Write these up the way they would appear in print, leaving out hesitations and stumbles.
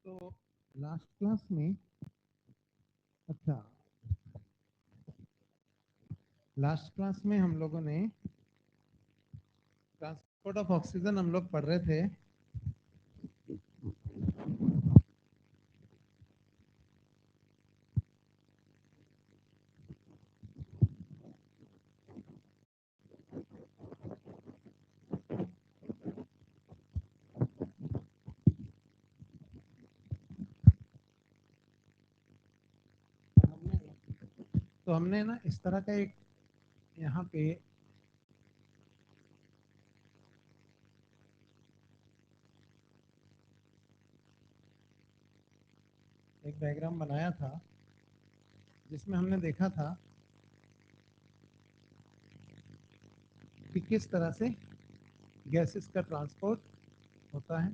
तो last class में अच्छा लास्ट क्लास में हम लोगों ने ट्रांसपोर्ट ऑफ ऑक्सीजन हम लोग पढ़ रहे थे। तो हमने ना इस तरह का एक यहाँ पे एक डायग्राम बनाया था जिसमें हमने देखा था कि किस तरह से गैसेस का ट्रांसपोर्ट होता है।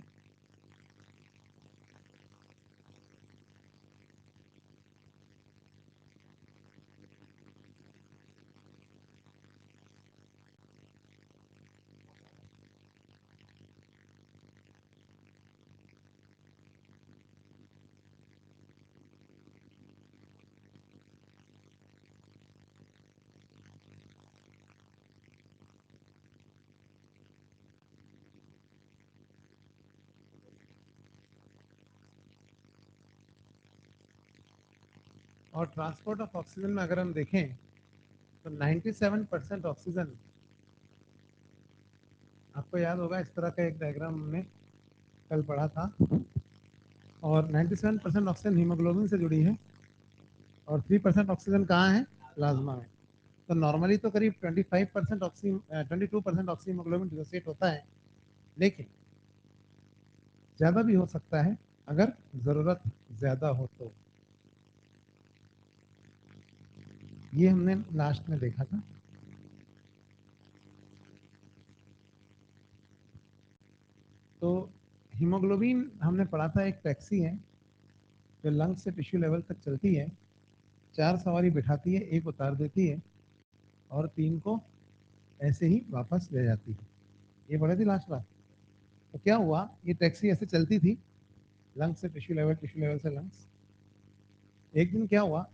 और ट्रांसपोर्ट ऑफ ऑक्सीजन में अगर हम देखें तो 97% ऑक्सीजन, आपको याद होगा इस तरह का एक डायग्राम हमने कल पढ़ा था, और 97% ऑक्सीजन हीमोग्लोबिन से जुड़ी है और 3% ऑक्सीजन कहाँ है? प्लाज्मा में। तो नॉर्मली तो करीब 25% ऑक्सीजन 22% ऑक्सीजन हीमोग्लोबिन डिसोसिएट होता है, लेकिन ज़्यादा भी हो सकता है अगर ज़रूरत ज़्यादा हो तो। ये हमने लास्ट में देखा था। तो हीमोग्लोबिन हमने पढ़ा था एक टैक्सी है जो लंग्स से टिश्यू लेवल तक चलती है, 4 सवारी बिठाती है, एक उतार देती है और 3 को ऐसे ही वापस ले जाती है। ये पढ़े थी लास्ट बार। तो क्या हुआ, ये टैक्सी ऐसे चलती थी लंग्स से टिश्यू लेवल, टिश्यू लेवल से लंग्स। एक दिन क्या हुआ,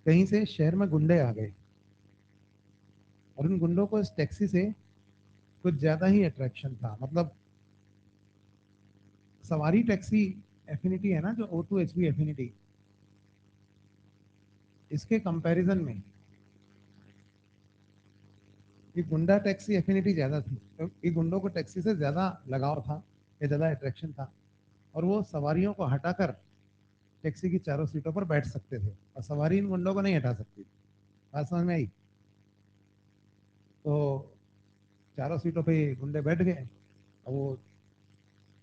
कहीं से शहर में गुंडे आ गए और उन गुंडों को इस टैक्सी से कुछ ज़्यादा ही अट्रैक्शन था। मतलब सवारी टैक्सी एफिनिटी है ना, जो O2HB एफिनिटी, इसके कंपैरिजन में ये गुंडा टैक्सी एफिनिटी ज़्यादा थी। तो ये गुंडों को टैक्सी से ज़्यादा लगाव था या ज़्यादा अट्रैक्शन था, और वो सवारियों को हटाकर टैक्सी की चारों सीटों पर बैठ सकते थे और सवारी इन गुंडों को नहीं हटा सकती थी। बात समझ में आई? तो चारों सीटों पे गुंडे बैठ गए। अब वो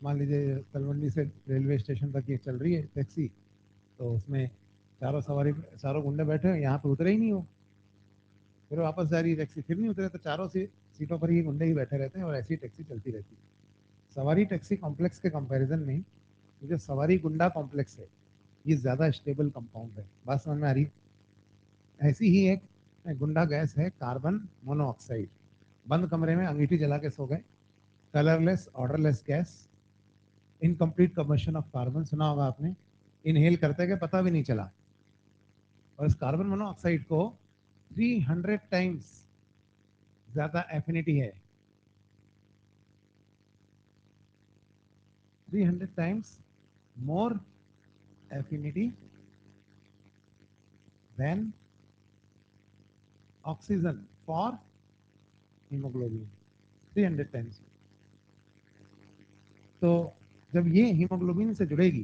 मान लीजिए तलवंडी से रेलवे स्टेशन तक ये चल रही है टैक्सी, तो उसमें चारों गुंडे बैठे हैं, यहाँ पे उतरे ही नहीं हो। फिर वापस जा रही है टैक्सी, फिर नहीं उतरे, तो चारों सीटों पर ये गुंडे ही बैठे रहते हैं और ऐसी टैक्सी चलती रहती है। सवारी टैक्सी कॉम्प्लेक्स के कंपैरिजन में ये जो सवारी गुंडा कॉम्प्लेक्स है, ये ज़्यादा स्टेबल कंपाउंड है। बात समझ में आ रही? ऐसी ही एक गुंडा गैस है कार्बन मोनोऑक्साइड। बंद कमरे में अंगीठी जला के सो गए, colourless odourless gas, incomplete combustion of carbon, सुना होगा आपने। इनहेल करते गए, पता भी नहीं चला। और इस कार्बन मोनोऑक्साइड को 300 टाइम्स ज़्यादा एफिनिटी है, 300 times more affinity than oxygen for hemoglobin, 300 times. तो जब ये हीमोग्लोबिन से जुड़ेगी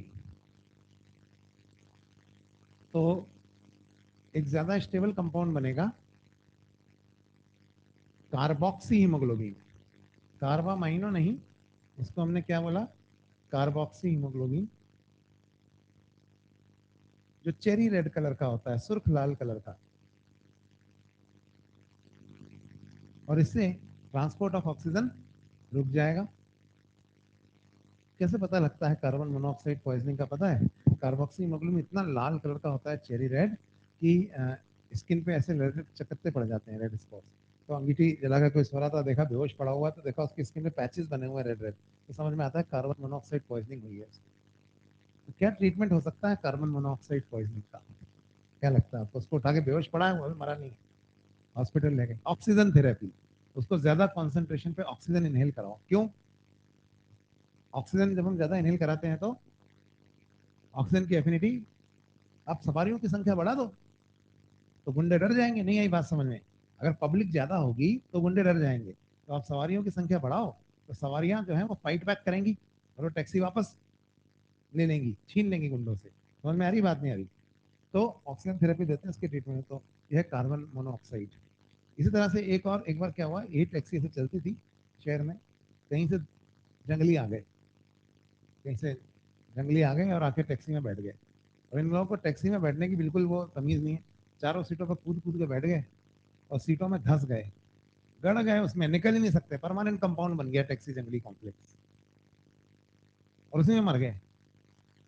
तो एक ज्यादा स्टेबल कंपाउंड बनेगा, कार्बोक्सी हीमोग्लोबिन। कार्बामाइनो नहीं, इसको हमने क्या बोला? कार्बोक्सी हीमोग्लोबिन, जो चेरी रेड कलर का होता है, सुर्ख लाल कलर का। और इससे ट्रांसपोर्ट ऑफ ऑक्सीजन रुक जाएगा। कैसे पता लगता है कार्बन मोनोऑक्साइड पॉइजनिंग का? पता है, कार्बोक्सी हीमोग्लोबिन इतना लाल कलर का होता है, चेरी रेड, कि स्किन पे ऐसे रेड चकत्ते पड़ जाते हैं, रेड स्पॉट्स। तो अंगीठी जला कर कोई सो रहा था, देखा बेहोश पड़ा हुआ, तो देखा उसकी स्किन पे पैचेस बने हुए रेड रेड, तो समझ में आता है कार्बन मोनोऑक्साइड पॉइजनिंग हुई है। तो क्या ट्रीटमेंट हो सकता है कार्बन मोनोऑक्साइड पॉइजनिंग का? क्या लगता है आपको? उसको उठा के बेहोश पड़ा है, वो अभी मरा नहीं, हॉस्पिटल ले गए। ऑक्सीजन थेरेपी, उसको ज्यादा कॉन्सेंट्रेशन पे ऑक्सीजन इनहेल कराओ। क्यों? ऑक्सीजन जब हम ज्यादा इनहेल कराते हैं तो ऑक्सीजन की एफिनिटी, आप सवारियों की संख्या बढ़ा दो तो गुंडे डर जाएंगे। नहीं आई बात समझ में? अगर पब्लिक ज्यादा होगी तो गुंडे डर जाएंगे, तो आप सवारियों की संख्या बढ़ाओ, तो सवारियां जो है वो फाइट बैक करेंगी और वो टैक्सी वापस ले लेंगी, छीन लेंगी गुंडों से। समझ में आ रही बात? नहीं आ रही? तो ऑक्सीजन थेरेपी देते हैं इसके ट्रीटमेंट। तो यह कार्बन मोनोऑक्साइड। इसी तरह से एक बार क्या हुआ, ये टैक्सी ऐसे चलती थी शहर में, कहीं से जंगली आ गए, कहीं से जंगली आ गए और आके टैक्सी में बैठ गए। और इन लोगों को टैक्सी में बैठने की बिल्कुल वो तमीज नहीं है, चारों सीटों पर कूद कूद के बैठ गए और सीटों में धंस गए, गड़ गए, उसमें निकल ही नहीं सकते। परमानेंट कंपाउंड बन गया टैक्सी जंगली कॉम्प्लेक्स, और उसी में मर गए।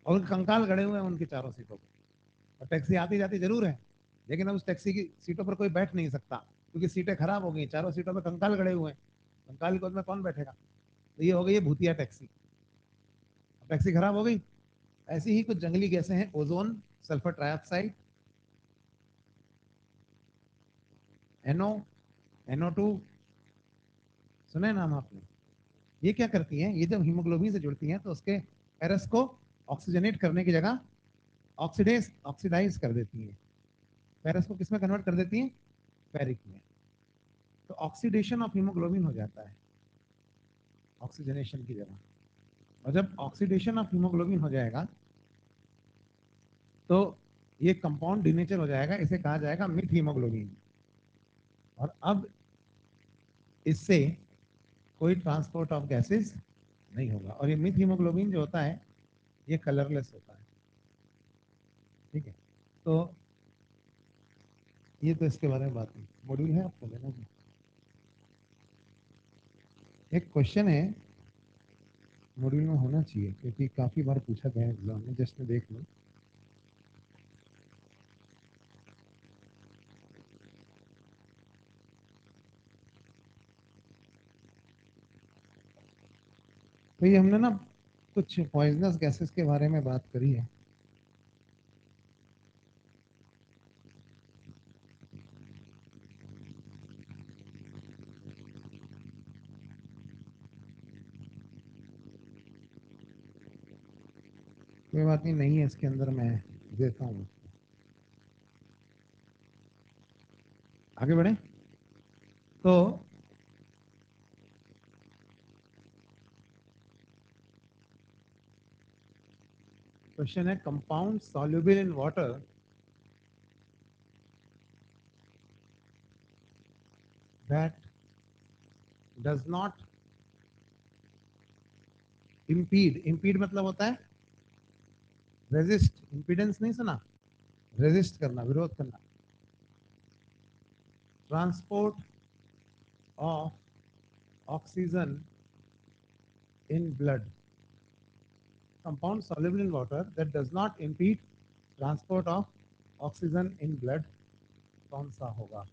और उनके कंकाल गड़े हुए हैं उनकी चारों सीटों पर। और टैक्सी आती जाती जरूर है, लेकिन अब उस टैक्सी की सीटों पर कोई बैठ नहीं सकता, क्योंकि सीटें खराब हो गई, चारों सीटों पर कंकाल गड़े हुए हैं। कंकाल की गोद में कौन बैठेगा? तो ये हो गई है भूतिया टैक्सी। टैक्सी खराब हो गई। ऐसी ही कुछ जंगली गैसें हैं, ozone, sulphur trioxide, NO, NO2, सुने नाम आपने? ये क्या करती हैं, ये जब हीमोग्लोबिन से जुड़ती हैं तो उसके एरस को ऑक्सीजनेट करने की जगह ऑक्सीडाइज कर देती हैं। पेरस को किस में कन्वर्ट कर देती हैं? फेरिक में। तो ऑक्सीडेशन ऑफ हीमोग्लोबिन हो जाता है ऑक्सीजनेशन की जगह। और जब ऑक्सीडेशन ऑफ हीमोग्लोबिन हो जाएगा तो ये कंपाउंड डिनेचर हो जाएगा, इसे कहा जाएगा मिथ हीमोग्लोबिन। और अब इससे कोई ट्रांसपोर्ट ऑफ गैसेस नहीं होगा। और ये मिथ हीमोग्लोबिन जो होता है ये कलरलेस होता है। ठीक है? तो ये तो इसके बारे में बात है। मॉड्यूल है आपको लेना जी? एक क्वेश्चन है, मॉड्यूल में होना चाहिए क्योंकि काफी बार पूछा गया है एग्जाम में, जस्ट में देख लो। तो ये हमने ना कुछ पॉइजनस गैसेस के बारे में बात करी है। कोई बात नहीं, नहीं है इसके अंदर, मैं देता हूँ। आगे बढ़े। तो क्वेश्चन है, compound soluble in water that does not impede. Impede मतलब होता है रेजिस्ट, इम्पीडेंस नहीं सुना? रेजिस्ट करना, विरोध करना। Transport of oxygen in blood. Compound soluble in water that does not impede transport of oxygen in blood कौन सा होगा?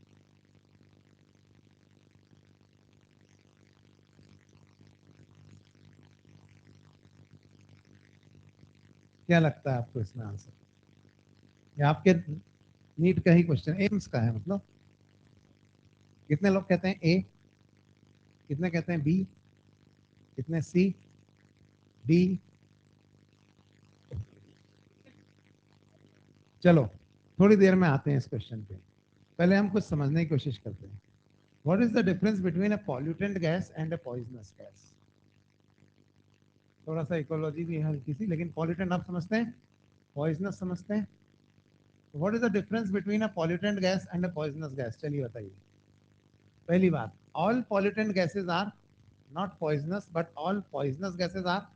क्या लगता है आपको इसमें आंसर? ये आपके नीट का ही क्वेश्चन, एम्स का है मतलब। कितने लोग कहते हैं ए, कितने कहते हैं बी, कितने सी, डी? चलो थोड़ी देर में आते हैं इस क्वेश्चन पे, पहले हम कुछ समझने की कोशिश करते हैं। What is the difference between a pollutant gas and a poisonous gas? थोड़ा सा इकोलॉजी भी है हल्की सी, लेकिन पॉल्यूटेंट आप समझते हैं, पॉइजनस समझते हैं। What is the difference between a pollutant gas and a poisonous gas? चलिए बताइए। पहली बात, all pollutant gases are not poisonous, but all poisonous gases are.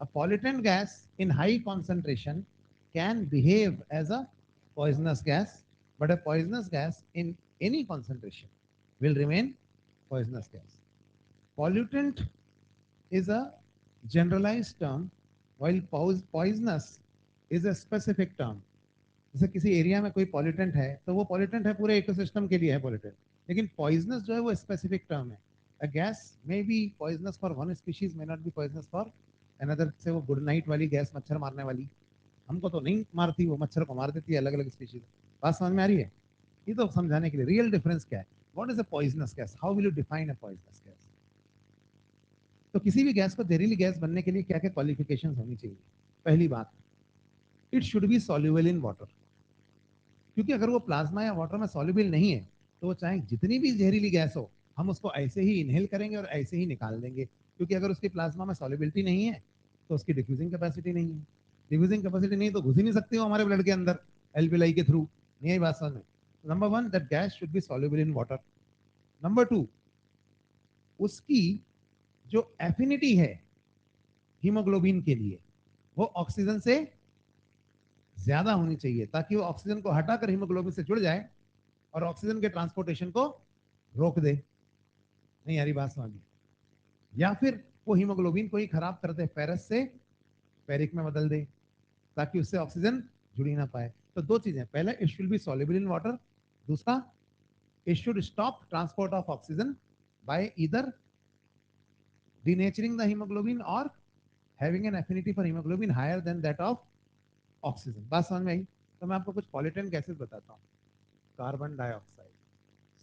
A pollutant gas in high concentration can behave as a poisonous gas, but a poisonous gas in any concentration will remain poisonous gas. Pollutant is a generalized term, while poisonous is a specific term. जैसे किसी area में कोई pollutant है तो वो pollutant है, पूरे ecosystem के लिए है पॉल्यूटेंट। लेकिन पॉइजनस जो है वो स्पेसिफिक टर्म है। A gas may be poisonous for one species, may not be poisonous for another से वो गुड नाइट वाली गैस, मच्छर मारने वाली, हमको तो नहीं मारती, वो मच्छर को मार देती है, अलग अलग स्पीशीज। बात समझ में आ रही है? ये तो समझाने के लिए रियल डिफरेंस क्या है, what is a poisonous gas, how will you define a poisonous gas. तो किसी भी गैस को जहरीली गैस बनने के लिए क्या क्या क्वालिफिकेशन होनी चाहिए? पहली बात, it should be soluble in water, क्योंकि अगर वो प्लाज्मा या वाटर में सॉल्युबल नहीं है तो वो चाहे जितनी भी जहरीली गैस हो, हम उसको ऐसे ही इनहेल करेंगे और ऐसे ही निकाल देंगे, क्योंकि अगर उसकी प्लाज्मा में सॉल्युबिलिटी नहीं है तो उसकी डिफ्यूजिंग कैपेसिटी नहीं है। डिफ्यूजिंग कैपेसिटी नहीं तो घुस ही नहीं सकती वो हमारे ब्लड के अंदर एल्विलाई के थ्रू। नहीं आई बात समझ में? Number one, that gas should be soluble in water. Number two, उसकी जो एफिनिटी है हीमोग्लोबिन के लिए, वो ऑक्सीजन से ज्यादा होनी चाहिए, ताकि वो ऑक्सीजन को हटाकर हीमोग्लोबिन से जुड़ जाए और ऑक्सीजन के ट्रांसपोर्टेशन को रोक दे। नहीं यारी बात समझ में? या फिर वो हीमोग्लोबिन को ही खराब कर दे, फेरस से फेरिक में बदल दे, ताकि उससे ऑक्सीजन जुड़ ही ना पाए। तो दो चीजें, पहले it should be soluble in water, दूसरा it should stop transport of oxygen by either denaturing the hemoglobin or having an affinity for hemoglobin higher than that of oxygen। बात समझ में आई? तो मैं आपको कुछ पॉलिटेंट गैसेस बताता हूँ। Carbon dioxide,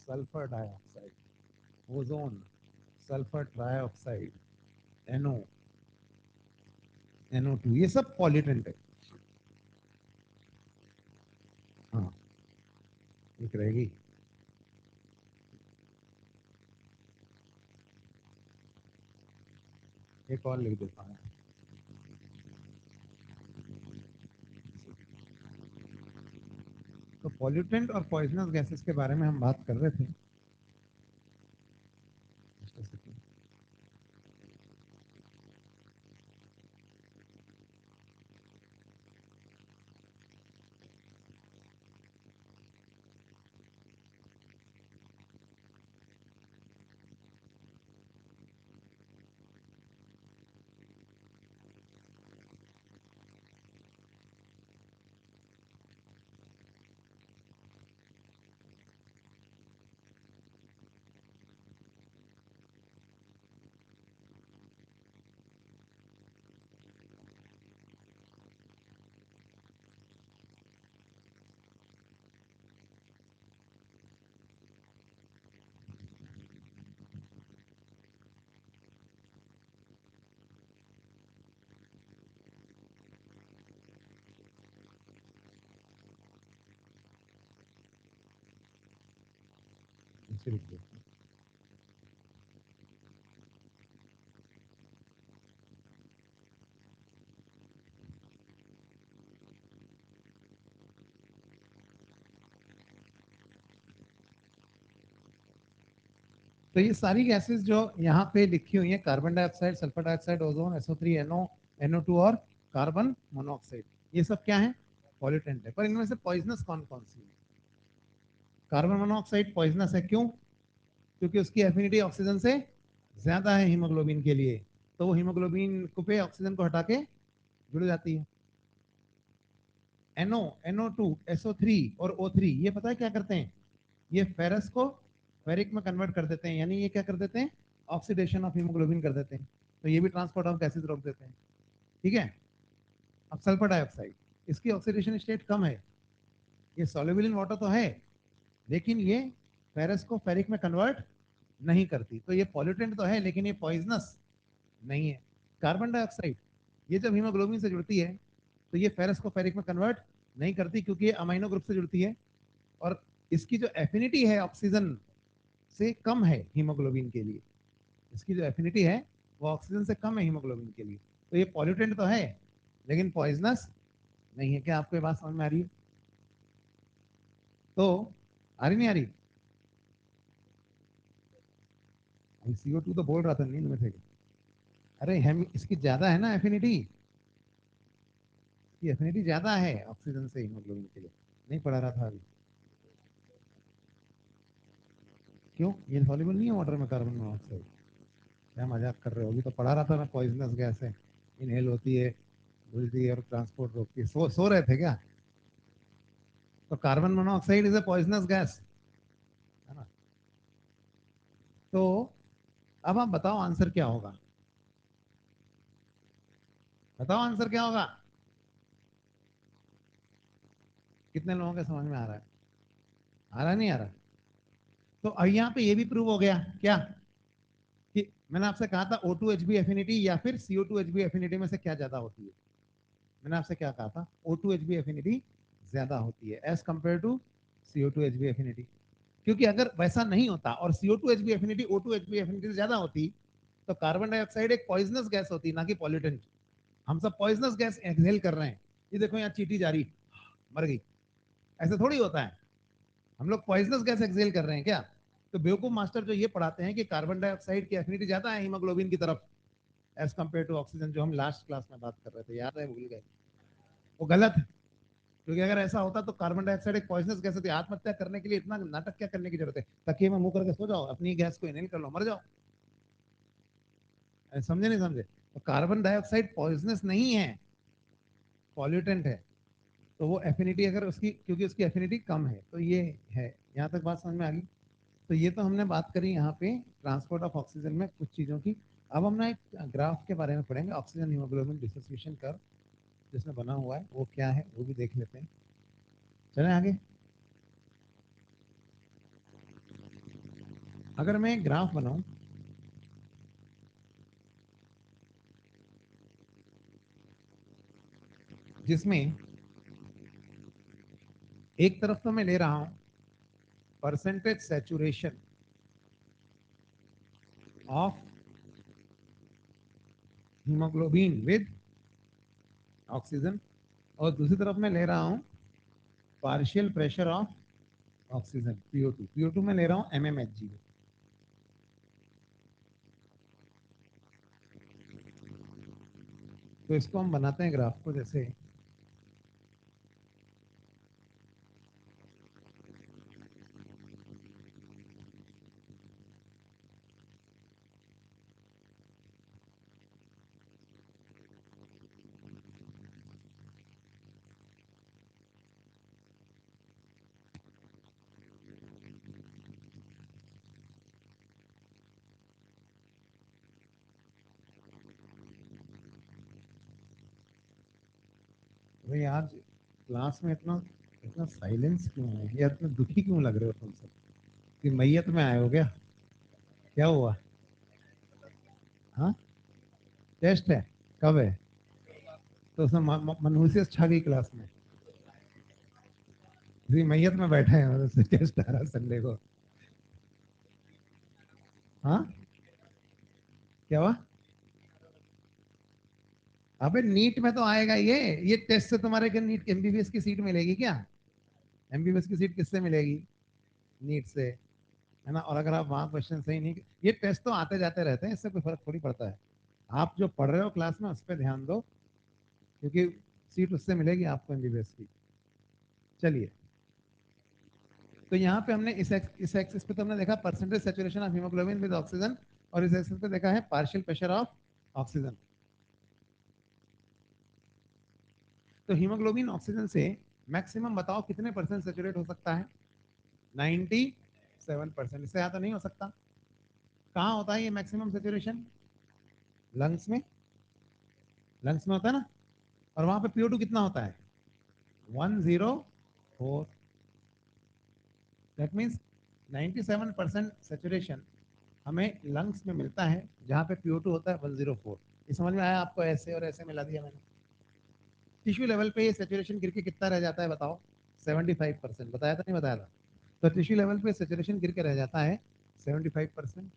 sulphur dioxide, ozone, sulphur trioxide, NO, NO2, ये सब पॉलिटेंट है। हाँ, एक रहेगी। एक और लिख देता हूँ। तो पॉल्यूटेंट और पॉइजनस गैसेस के बारे में हम बात कर रहे थे। तो ये सारी गैसेस जो यहाँ पे लिखी हुई है, carbon dioxide, sulphur dioxide, ozone, SO3, NO2 और कार्बन मोनोऑक्साइड, ये सब क्या है? पॉल्यूटेंट है। पर इनमें से पॉइजनस कौन कौन सी है? कार्बन मोनोऑक्साइड पॉइजनस है, क्यों? क्योंकि उसकी एफिनिटी ऑक्सीजन से ज्यादा है हीमोग्लोबिन के लिए, तो वो हीमोग्लोबिन को पे ऑक्सीजन को हटा के जुड़ जाती है। NO2, SO3 और O3, ये पता है क्या करते हैं? ये फेरस को फेरिक में कन्वर्ट कर देते हैं, यानी ये क्या कर देते हैं? ऑक्सीडेशन ऑफ हीमोग्लोबिन कर देते हैं। तो ये भी ट्रांसपोर्ट ऑफ गैसेज रोक देते हैं। ठीक है। अब सल्फर डाइऑक्साइड, इसकी ऑक्सीडेशन स्टेट कम है, ये सॉल्युबल इन वाटर तो है, लेकिन ये फेरस को फेरिक में कन्वर्ट नहीं करती, तो ये पॉल्यूटेंट तो है लेकिन ये पॉइजनस नहीं है। कार्बन डाइऑक्साइड, ये जब हीमोग्लोबिन से जुड़ती है तो ये फेरस को फेरिक में कन्वर्ट नहीं करती, क्योंकि ये अमाइनो ग्रुप से जुड़ती है और इसकी जो एफिनिटी है ऑक्सीजन से कम है हीमोग्लोबिन के लिए, इसकी जो एफिनिटी है वो ऑक्सीजन से कम है हीमोग्लोबिन के लिए। तो ये पॉल्यूटेंट तो है लेकिन पॉइजनस नहीं है। क्या आपको ये बात समझ में आ रही है? तो आ रही नहीं आ रही? CO2 तो बोल रहा था, नींद में थे। अरे हम इसकी ज्यादा है ना एफिनिटी, इसकी एफिनिटी ज्यादा है ऑक्सीजन से हीमोग्लोबिन के लिए। नहीं पढ़ा रहा था अभी? क्यों, ये सॉल्युबल नहीं है वाटर में कार्बन मोनोऑक्साइड? क्या मजाक कर रहे हो? अभी तो पढ़ा रहा था मैं, पॉइजनस गैस है, इनहेल होती है, घुलती है और ट्रांसपोर्ट रोकती है। सो रहे थे क्या? तो carbon monoxide is a poisonous gas, है ना? तो अब आप बताओ आंसर क्या होगा? बताओ आंसर क्या होगा? कितने लोगों के समझ में आ रहा है? आ रहा नहीं आ रहा? तो अब यहाँ पे ये भी प्रूव हो गया क्या कि मैंने आपसे कहा था O2Hb एफिनिटी या फिर CO2Hb एफिनिटी में से क्या ज्यादा होती है? मैंने आपसे क्या कहा था? O2Hb एफिनिटी ज्यादा होती है as compare to CO2Hb affinity. क्योंकि अगर वैसा नहीं होता और CO2Hb एफिनिटी O2Hb एफिनिटी से ज्यादा होती तो कार्बन डाइऑक्साइड एक पॉइजनस गैस होती, ना कि पॉल्यूटेंट। हम सब पॉइजनस गैस एक्सहेल कर रहे हैं। ये देखो यहाँ चींटी जा रही, मर गई। ऐसा थोड़ी होता है। हम लोग पॉइजनस गैस एक्सहेल कर रहे हैं क्या? तो बेवकूफ मास्टर जो ये पढ़ाते हैं कि कार्बन डाइऑक्साइड की एफिनिटी ज्यादा है हीमोग्लोबिन की तरफ एज कम्पेयर टू ऑक्सीजन, जो हम लास्ट क्लास में बात कर रहे थे, याद है? भूल गए? वो गलत है। क्योंकि अगर ऐसा होता तो कार्बन डाइऑक्साइड एक पॉइजनस गैस होती। आत्महत्या करने के लिए इतना नाटक क्या करने की जरूरत है? तकिए में मुंह करके सो जाओ, अपनी गैस को इनहेल कर लो, मर जाओ। समझे नहीं समझे? तो कार्बन डाइऑक्साइड पॉइजनस नहीं है, पॉल्यूटेंट है। तो वो एफिनिटी अगर उसकी, क्योंकि उसकी एफिनिटी कम है, तो ये है। यहाँ तक बात समझ में आ गई? तो ये तो हमने बात करी यहाँ पे ट्रांसपोर्ट ऑफ ऑक्सीजन में कुछ चीज़ों की। अब हम ना एक ग्राफ के बारे में पढ़ेंगे, ऑक्सीजन हीमोग्लोबिन डिसोसिएशन कर्व जिसमें बना हुआ है वो क्या है वो भी देख लेते हैं। चलें आगे। अगर मैं एक ग्राफ बनाऊं जिसमें एक तरफ तो मैं ले रहा हूं percentage saturation of haemoglobin with oxygen, और दूसरी तरफ मैं ले रहा हूं partial pressure of oxygen PO two में ले रहा हूं एमएमएचजी में। तो इसको हम बनाते हैं ग्राफ को, जैसे भाई आज क्लास में इतना इतना साइलेंस क्यों है यार? इतना दुखी क्यों लग रहे हो तुम सब? कि मैयत में आए हो क्या? क्या हुआ? हाँ, टेस्ट है? कब है? तो उसमें मनहूसियत छा गई क्लास में। जी मैयत में बैठे हैं और उससे टेस्ट आ रहा संडे को। हाँ, क्या हुआ? अबे नीट में तो आएगा ये टेस्ट से तुम्हारे क्या नीट एमबीबीएस की सीट मिलेगी क्या? एमबीबीएस की सीट किससे मिलेगी? नीट से, है ना? और अगर आप वहाँ क्वेश्चन सही नहीं, ये टेस्ट तो आते जाते रहते हैं, इससे कोई फर्क थोड़ी पड़ता है। आप जो पढ़ रहे हो क्लास में उस पर ध्यान दो, क्योंकि सीट उससे मिलेगी आपको एमबीबीएस की। चलिए, तो यहाँ पे हमने इस एक्सिस पे तो हमने देखा percentage saturation of haemoglobin with oxygen, और इस एक्सिस पे देखा है पार्शियल प्रेशर ऑफ ऑक्सीजन। तो हीमोग्लोबिन ऑक्सीजन से मैक्सिमम बताओ कितने परसेंट सेचुरेट हो सकता है? 97%। इससे ज़्यादा नहीं हो सकता। कहाँ होता है ये मैक्सिमम सेचुरेशन? लंग्स में। लंग्स में होता है ना? और वहां पे PO2 कितना होता है? 104। दैट मीन्स 97% सेचुरेशन हमें लंग्स में मिलता है, जहाँ पे PO2 होता है 104। ये समझ में आया आपको? ऐसे और ऐसे मिला दिया मैंने। टिश्यू लेवल पे ये सेचुरेशन गिर के कितना रह जाता है बताओ? 75%। बताया था नहीं बताया था? तो टिश्यू लेवल पे सेचुरेशन गिर के रह जाता है 75%।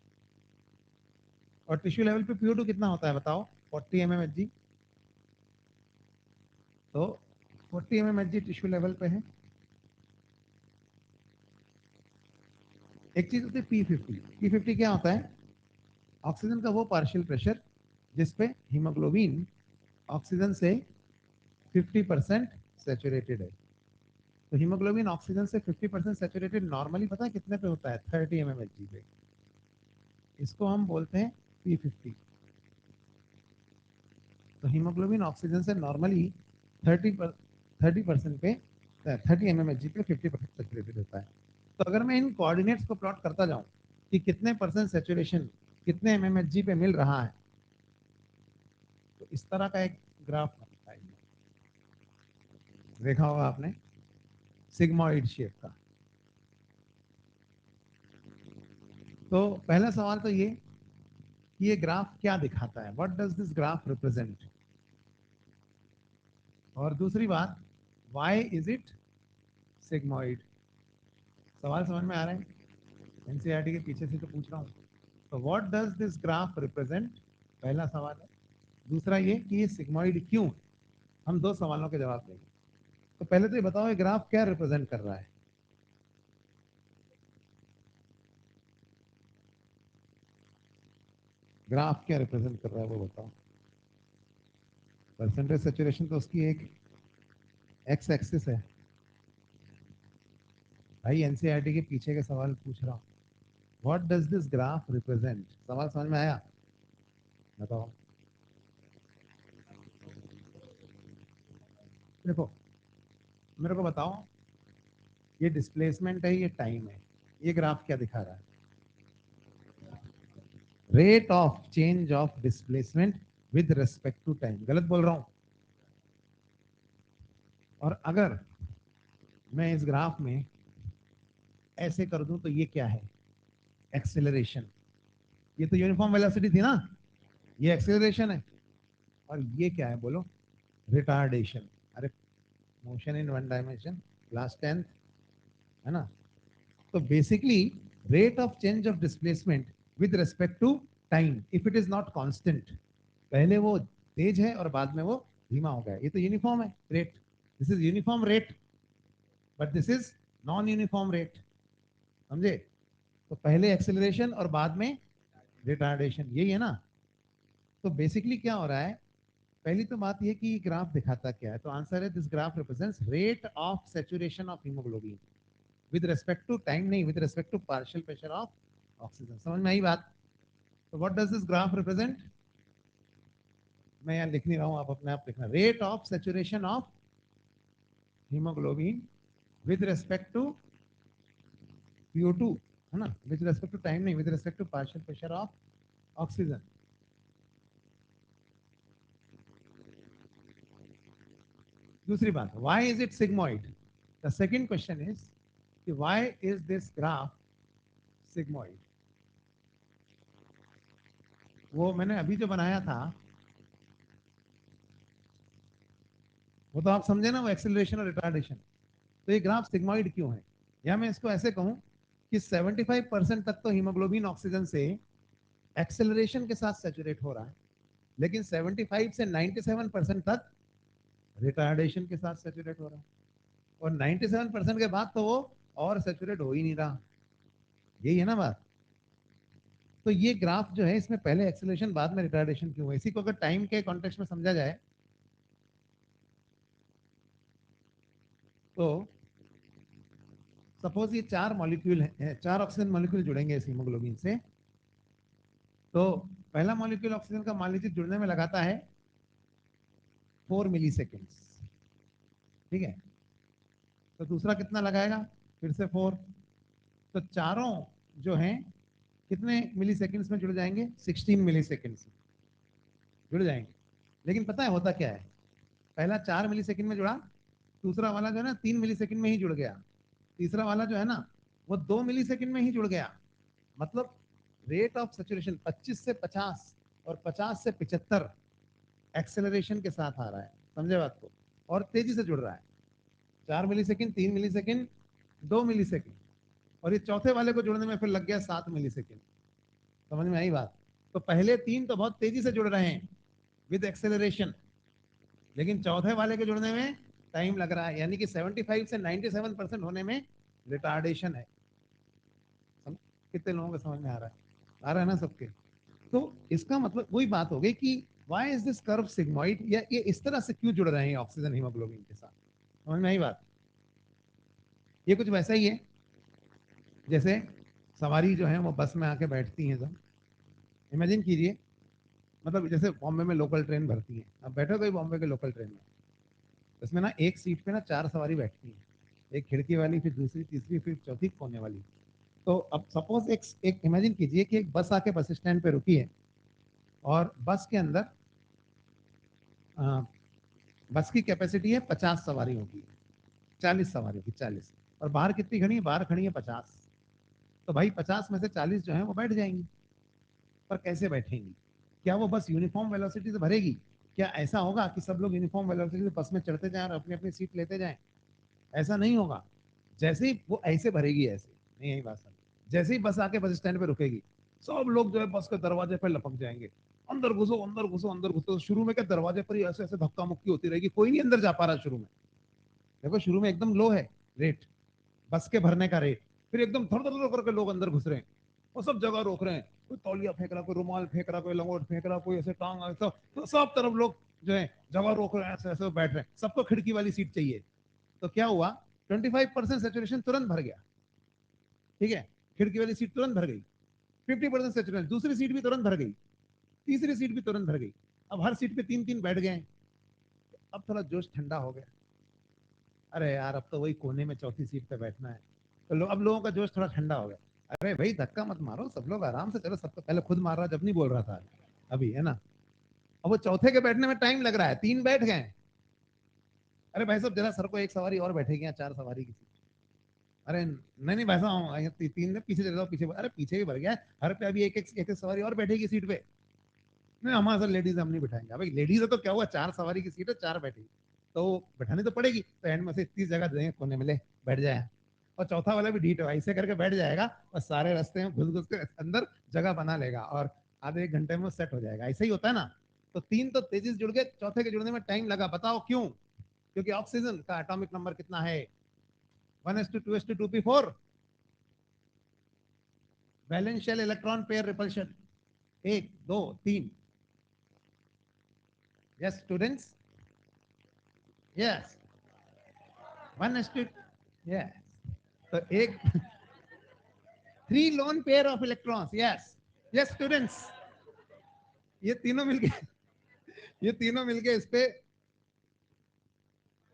और टिश्यू लेवल पे PO2 कितना होता है बताओ? 40 mmHg। तो 40 mmHg टिश्यू लेवल पे है। एक चीज होती है P50। P50 क्या होता है? ऑक्सीजन का वो पार्शियल प्रेशर जिसपे हीमोग्लोबिन ऑक्सीजन से 50% सेचुरेटेड है। तो हीमोग्लोबिन ऑक्सीजन से 50% सेचुरेटेड नॉर्मली पता है कितने पे होता है? 30 mmHg पे। इसको हम बोलते हैं P50। तो हीमोग्लोबिन ऑक्सीजन से नॉर्मली 30% पे, 30 mmHg पे 50% सेचुरेटेड होता है। तो अगर मैं इन कोऑर्डिनेट्स को प्लॉट करता जाऊं कि कितने परसेंट सेचुरेशन कितने mmHg पे मिल रहा है, तो इस तरह का एक ग्राफ बनता है, देखा होगा आपने, सिग्मॉइड शेप का। तो पहला सवाल तो ये कि ये ग्राफ क्या दिखाता है, what does this graph represent. और दूसरी बात, व्हाई इज इट सिग्मॉइड। सवाल समझ में आ रहा है, एनसीईआरटी के पीछे से तो पूछ रहा हूँ। तो what does this graph represent, पहला सवाल है। दूसरा ये कि ये सिग्मॉइड क्यों है। हम दो सवालों के जवाब देंगे। तो पहले तो ये बताओ ये ग्राफ क्या रिप्रेजेंट कर रहा है। ग्राफ क्या रिप्रेजेंट कर रहा है वो बताओ। परसेंटेज सेचुरेशन तो उसकी एक एक्स एक्सिस है भाई, एनसीईआरटी के पीछे के सवाल पूछ रहा हूँ। What does this graph represent, सवाल समझ में आया, बताओ। देखो मेरे को बताओ, ये डिस्प्लेसमेंट है, ये टाइम है, ये ग्राफ क्या दिखा रहा है। Rate of change of displacement with respect to time, गलत बोल रहा हूं। और अगर मैं इस ग्राफ में ऐसे कर दूं तो ये क्या है, एक्सेलरेशन। ये तो यूनिफॉर्म वेलोसिटी थी ना, ये एक्सेलरेशन है। और ये क्या है बोलो, रिटार्डेशन। अरे motion in one dimension, class 10 है ना। तो basically rate of change of displacement with respect to time if it is not constant, पहले वो तेज है और बाद में वो धीमा हो गया, ये तो यूनिफॉर्म है rate. This is uniform rate, but this is non uniform rate, समझे। तो पहले एक्सेलरेशन और बाद में रिटार्डेशन, यही है ना। तो बेसिकली क्या हो रहा है, पहली तो बात ये कि ग्राफ दिखाता क्या है। तो आंसर है this graph represents rate of saturation of haemoglobin with respect to time, नहीं with respect to partial pressure of oxygen. समझ में आई बात। तो what does this graph represent, मैं यहाँ लिख नहीं रहा हूँ, आप अपने आप लिखना, rate of saturation of haemoglobin with respect to PO2, है ना, विद रिस्पेक्ट टू टाइम नहीं, with respect to partial pressure of oxygen. दूसरी बात, why is it sigmoid. The second question is कि why is this graph sigmoid. वो मैंने अभी जो बनाया था वो तो आप समझे ना, वो एक्सेलरेशन और रिटार्डेशन। तो ये ग्राफ सिग्मोइड क्यों है, या मैं इसको ऐसे कहूं कि 75% तक तो हीमोग्लोबिन ऑक्सीजन से एक्सेलरेशन के साथ सैचुरेट हो रहा है, लेकिन 75 से 97% तक रिटार्डेशन के साथ सैचुरेट हो रहा है, और 97% के बाद तो वो और सैचुरेट हो ही नहीं रहा। यही है ना बात। तो ये ग्राफ जो है, इसमें पहले एक्सेलरेशन बाद में रिटार्डेशन क्यों है, इसी को अगर टाइम के कॉन्टेक्स्ट में समझा जाए तो सपोज ये चार मॉलिक्यूल है, चार ऑक्सीजन मॉलिक्यूल जुड़ेंगे इस हीमोग्लोबिन से। तो पहला मॉलिक्यूल ऑक्सीजन का मान लीजिए जुड़ने में लगाता है 4 मिली सेकेंड्स, ठीक है। तो दूसरा कितना लगाएगा, फिर से 4। तो चारों जो हैं कितने मिली सेकेंड्स में जुड़ जाएंगे, 16 मिली सेकेंड्स में जुड़ जाएंगे। लेकिन पता है होता क्या है, पहला 4 मिली सेकेंड में जुड़ा, दूसरा वाला जो है ना 3 मिली सेकेंड में ही जुड़ गया, तीसरा वाला जो है ना वो 2 मिली सेकेंड में ही जुड़ गया। मतलब रेट ऑफ सेचुरेशन 25 से 50 और 50 से 75 एक्सेलरेशन के साथ आ रहा है, समझे बात को। और तेजी से जुड़ रहा है, 4 मिली सेकेंड, 3 मिली सेकेंड, 2 मिली सेकेंड, और ये चौथे वाले को जुड़ने में फिर लग गया 7 मिली सेकेंड। समझ में आई बात। तो पहले तीन तो बहुत तेजी से जुड़ रहे हैं विद एक्सेलरेशन, लेकिन चौथे वाले के जुड़ने में टाइम लग रहा है, यानी कि 75 से 97% होने में रिटार्डेशन है। कितने लोगों को समझ में आ रहा है, आ रहा है ना सबके। तो इसका मतलब वही बात हो गई कि why is this curve sigmoid, या ये इस तरह से क्यों जुड़ रहे हैं ऑक्सीजन हीमोग्लोबिन के साथ। समझ में आई बात। ये कुछ वैसा ही है जैसे सवारी जो है वो बस में आके बैठती हैं सब, इमेजिन कीजिए, मतलब जैसे बॉम्बे में लोकल ट्रेन भरती है, अब बैठो कोई बॉम्बे के लोकल ट्रेन में, इसमें ना एक सीट पे ना चार सवारी बैठती है, एक खिड़की वाली, फिर दूसरी, तीसरी, फिर चौथी कोने वाली। तो अब सपोज एक एक इमेजिन कीजिए कि एक बस आके बस स्टैंड पे रुकी है, और बस के अंदर बस की कैपेसिटी है 50 सवारियों की, 40 सवारियों की, 40। और बाहर कितनी खड़ी है? बाहर खड़ी है 50। तो भाई 50 में से 40 जो है वो बैठ जाएंगी। पर कैसे बैठेंगी? क्या वो बस यूनिफॉर्म वेलोसिटी से भरेगी? क्या ऐसा होगा कि सब लोग यूनिफॉर्म वेलोसिटी से बस में चढ़ते जाएं और अपनी अपनी सीट लेते जाएं? ऐसा नहीं होगा। जैसे ही वो ऐसे भरेगी, ऐसे नहीं, यही बात समझ। जैसे ही बस आके बस स्टैंड पे रुकेगी, सब लोग जो है बस के दरवाजे पे लपक जाएंगे, अंदर घुसो अंदर घुसो अंदर घुसो। तो शुरू में क्या दरवाजे पर ही ऐसे ऐसे धक्का मुक्की होती रहेगी, कोई नहीं अंदर जा पा रहा शुरू में। देखो शुरू में एकदम लो है रेट, बस के भरने का रेट। फिर एकदम थर थर करके लोग अंदर घुस रहे हैं और सब जगह रोक रहे हैं। कोई तौलिया फेंक रहा, कोई रुमाल फेंक रहा, कोई लंगोट फेंक रहा, कोई ऐसे टांग, ऐसा तो सब तरफ लोग जो है जगह रोक रहे हैं, ऐसे ऐसे बैठ रहे हैं। सबको खिड़की वाली सीट चाहिए। तो क्या हुआ? 25% सेचुरेशन तुरंत भर गया। ठीक है, खिड़की वाली सीट तुरंत भर गई। 50% सेचुरेशन, दूसरी सीट भी तुरंत भर गई, तीसरी सीट भी तुरंत भर गई। अब हर सीट पे तीन तीन बैठ गए। अब थोड़ा जोश ठंडा हो गया। अरे यार अब तो वही कोने में चौथी सीट पे बैठना है। तो अब लोगों का जोश थोड़ा ठंडा हो गया। अरे भाई धक्का मत मारो, सब लोग आराम से चलो। सबको पहले खुद मार रहा जब नहीं बोल रहा था, अभी है ना। अब वो चौथे के बैठने में टाइम लग रहा है, तीन बैठ गए। अरे भाई साहब जरा सर को एक सवारी और बैठेगी, यहाँ चार सवारी की सीट। अरे नहीं नहीं भाई साहब तीन ने पीछे चले जाओ, पीछे। अरे पीछे भी भर गया है, हर पे अभी एक सवारी और बैठेगी सीट पे। नहीं हमारे साथ लेडीज हम नहीं बिठाएंगे। भाई लेडीज है तो क्या हुआ, चार सवारी की सीट है, चार बैठेगी तो बैठानी तो पड़ेगी। तो एंड में से इतनी जगह देंगे कोने में, ले बैठ जाए। और चौथा वाला भी ढीठ है, ऐसे करके बैठ जाएगा और सारे रास्ते में घुस घुस के अंदर जगह बना लेगा और आधे एक घंटे में सेट हो जाएगा। ऐसा ही होता है ना। तो तीन तो तेजी से जुड़ गए, चौथे के जुड़ने में टाइम लगा। बताओ क्यों? क्योंकि ऑक्सीजन का एटॉमिक नंबर कितना है? 1:2:2p4। Valence shell electron pair repulsion, एक दो तीन। Yes students, yes 1:, yes. तो एक three lone pair of electrons, yes. Yes students, ये तीनों मिलके ये तीनों मिलके इस पे,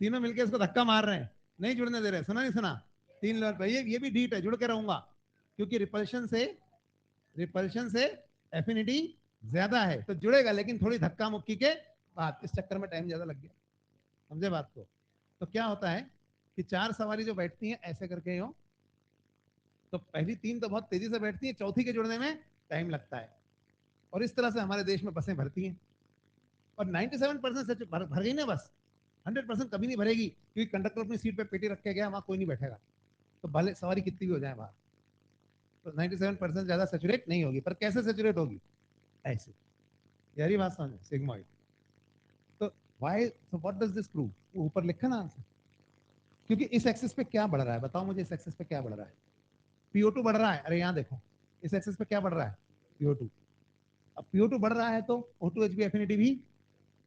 तीनों मिलके इसको धक्का मार रहे हैं, नहीं जुड़ने दे रहे। सुना नहीं सुना? तीन लोन पे ये भी ढीठ है, जुड़ के रहूंगा। क्योंकि रिपल्शन से एफिनिटी ज्यादा है तो जुड़ेगा, लेकिन थोड़ी धक्का मुक्की के बाद। इस चक्कर में टाइम ज्यादा लग गया। समझे बात को? तो क्या होता है कि चार सवारी जो बैठती है ऐसे करके हो, तो पहली तीन तो बहुत तेजी से बैठती है, चौथी के जुड़ने में टाइम लगता है। और इस तरह से हमारे देश में बसें भरती हैं। और 97% से भर गई ना बस। 100% कभी नहीं भरेगी, क्योंकि कंडक्टर अपनी सीट पे पेटी रख के गया, वहां कोई नहीं बैठेगा। तो भले सवारी कितनी भी हो जाए बाहर, तो 97% ज्यादा सेचुरेट नहीं होगी। पर कैसे सेचुरेट होगी? ऐसे। यारी बात समझ, सिग्मॉइड। तो why, so what does this prove? ऊपर लिखा ना आंसर। क्योंकि इस एक्सिस पे क्या बढ़ रहा है? बताओ मुझे, इस एक्सिस पे क्या बढ़ रहा है? PO2 बढ़ रहा है। अरे यहाँ देखो, इस एक्सिस पे क्या बढ़ रहा है? PO2। अब PO2 बढ़ रहा है तो O2H एफिनिटी भी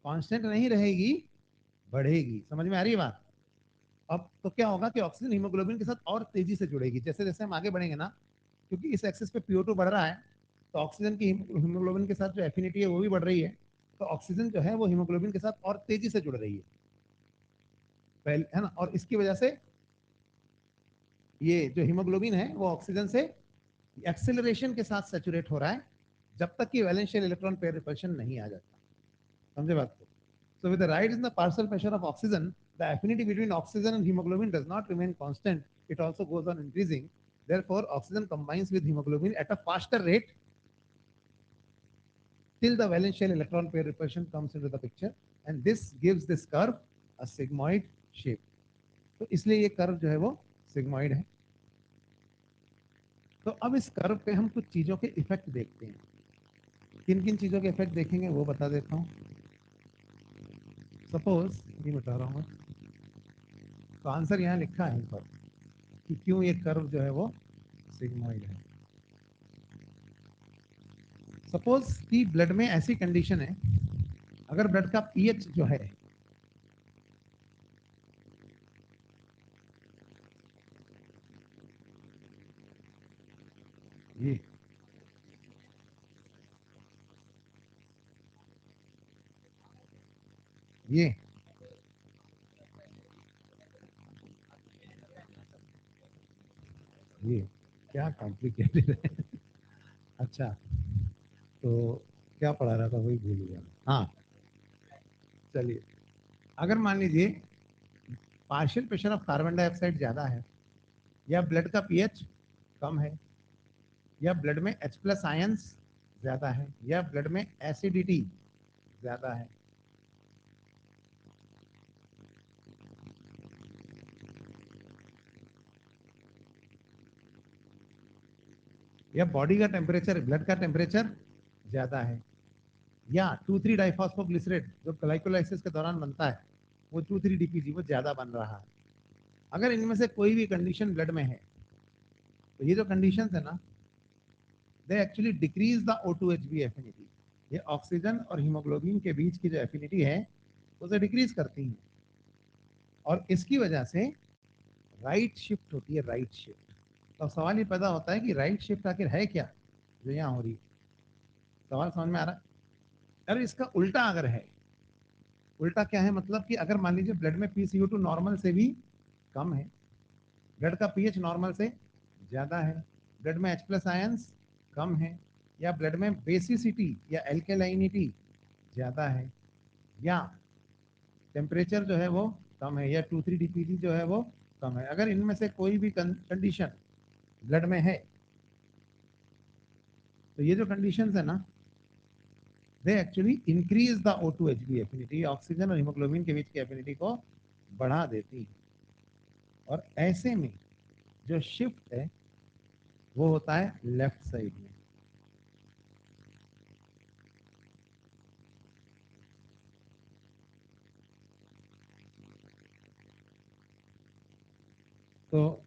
कांस्टेंट नहीं रहेगी, बढ़ेगी। समझ में आ रही है बात? अब तो क्या होगा कि ऑक्सीजन हीमोग्लोबिन के साथ और तेजी से जुड़ेगी जैसे जैसे हम आगे बढ़ेंगे ना। क्योंकि इस एक्सिस पे PO2 बढ़ रहा है, तो ऑक्सीजन की हीमोग्लोबिन के साथ जो एफिनिटी है वो भी बढ़ रही है। तो ऑक्सीजन जो है वो हीमोग्लोबिन के साथ और तेजी से जुड़ रही है, पहले है ना। और इसकी वजह से ये जो हीमोग्लोबिन है वो ऑक्सीजन से एक्सेलरेशन के साथ सेचुरेट हो रहा है, जब तक कि valence shell electron pair repulsion नहीं आ जाता। समझे बात को? So with the rise in the partial pressure of oxygen, the affinity between oxygen and hemoglobin does not remain constant. It also goes on increasing. Therefore, oxygen combines with hemoglobin at a faster rate till the valence shell electron pair repulsion comes into the picture, and this gives this curve a sigmoid shape. तो इसलिए ये curve जो है वो sigmoid है। तो अब इस कर्व पे हम कुछ चीजों के इफेक्ट देखते हैं। किन किन चीजों के इफेक्ट देखेंगे वो बता देता हूँ। सपोज ये बता रहा हूँ, तो आंसर यहाँ लिखा है पर कि क्यों ये कर्व जो है वो सिग्मॉइड है। सपोज कि ब्लड में ऐसी कंडीशन है, अगर ब्लड का पीएच जो है ये ये ये क्या कॉम्प्लिकेटेड है। अच्छा, तो क्या पढ़ा रहा था वही भूल गया। हाँ, चलिए, अगर मान लीजिए partial pressure of carbon dioxide ज्यादा है, या ब्लड का पीएच कम है, या ब्लड में H प्लस आयंस ज्यादा है, या ब्लड में एसिडिटी ज्यादा है, या बॉडी का टेम्परेचर, ब्लड का टेम्परेचर ज्यादा है, या 2,3-डाइफॉस्फोग्लिसरेट जो ग्लाइकोलाइसिस के दौरान बनता है वो 2,3-DPG वो ज्यादा बन रहा है, अगर इनमें से कोई भी कंडीशन ब्लड में है तो ये जो कंडीशंस है ना, they actually decrease the O2Hb affinity. ये ऑक्सीजन और हीमोग्लोबिन के बीच की जो एफिनिटी है उसे डिक्रीज करती है, और इसकी वजह से राइट शिफ्ट होती है, राइट शिफ्ट। तो अब सवाल ये पैदा होता है कि राइट शिफ्ट आखिर है क्या जो यहाँ हो रही है। सवाल समझ में आ रहा है? अरे इसका उल्टा अगर है, उल्टा क्या है, मतलब कि अगर मान लीजिए ब्लड में PCO2 नॉर्मल से भी कम है, ब्लड का पीएच नॉर्मल से ज्यादा है, ब्लड में H प्लस आयंस कम है, या ब्लड में बेसिसिटी या एल्केलाइनिटी ज्यादा है, या टेम्परेचर जो है वो कम है, या 2,3-DPG जो है वो कम है, अगर इनमें से कोई भी कंडीशन ब्लड में है तो ये जो कंडीशंस है ना, they actually increase the O2Hb affinity, oxygen और हीमोग्लोबिन के बीच की एफिनिटी को बढ़ा देती है, और ऐसे में जो शिफ्ट है वो होता है लेफ्ट साइड में। तो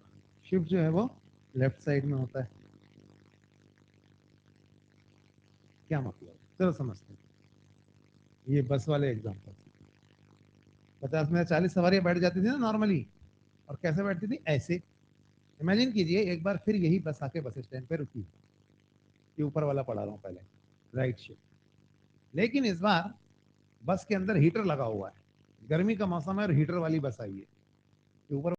शिफ्ट जो है वो लेफ्ट साइड में होता है। क्या मतलब, चलो समझते हैं। ये बस वाले एग्जाम्पल, 50 में 40 सवारियां बैठ जाती थी ना नॉर्मली, और कैसे बैठती थी, ऐसे। इमेजिन कीजिए एक बार फिर यही बस आके बस स्टैंड पे रुकी, ये ऊपर वाला पढ़ा रहा हूँ पहले, राइट शिफ्ट। लेकिन इस बार बस के अंदर हीटर लगा हुआ है, गर्मी का मौसम है और हीटर वाली बस आई है, ऊपर